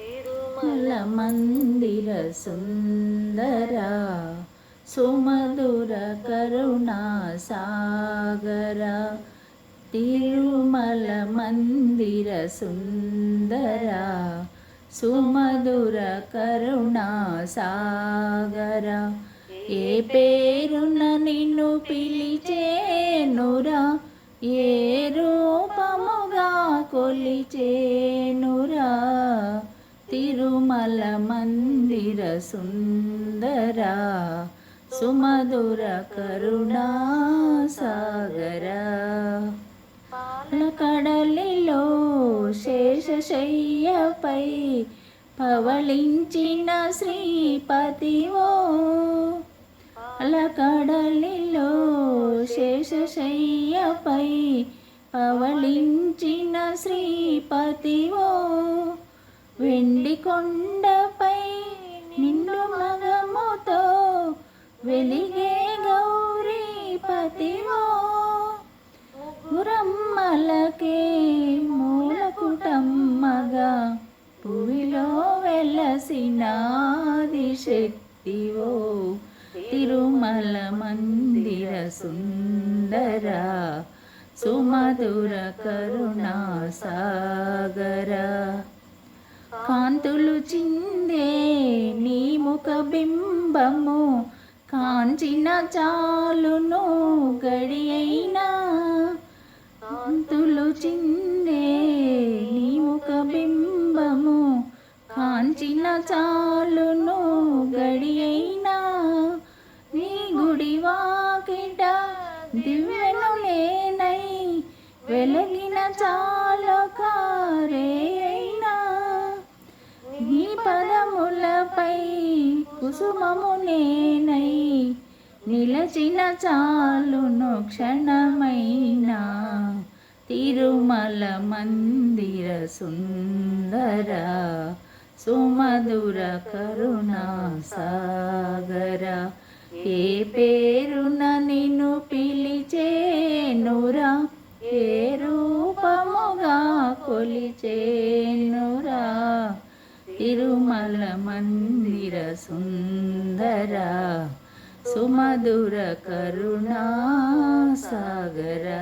తిరుమల మందిర సుందరా సుమధుర కరుణా సాగరా తిరుమల మందిర సుందరా సుమధుర కరుణా సాగరా ఏ పేరున నిన్ను పిలిచేనురా ఏ రూపముగా కొలిచేనురా తిరుమల మందిర సుందరా సుమధుర కరుణా సాగరా కడలిలో శేషశయ్యపై పవళించిన శ్రీపతివో కడలిలో శేషశయ్యపై పవళించిన శ్రీపతివో వెండి కొండపై నిండు మగముతో వెలిగే గౌరీపతివో మురమ్మలకే మూలకుటమ్మగా పువిలో వెలసినాది శక్తివో తిరుమల మందిర సుందరా సుమధుర కరుణా సాగరా కాంతులు చిందే నీ ముఖ బింబము కాంచిన చాలును గడియైనా కాంతులు చిందే నీ ముఖ బింబము కాంచిన చాలును గడియైనా నీ గుడి వాకిట దివ్యను లేనై వెలగిన చాలకారే అయినా నీ పదములపై కుసుమము నేనై నిలచిన చాలును క్షణమైనా తిరుమల మందిర సుందరా సుమధుర కరుణా సాగరా ఏ పేరున నిన్ను పిలిచేనురా ఏ రూపముగా కొలిచేనురా తిరుమల మందిర సుందరా సుమధుర కరుణా సాగరా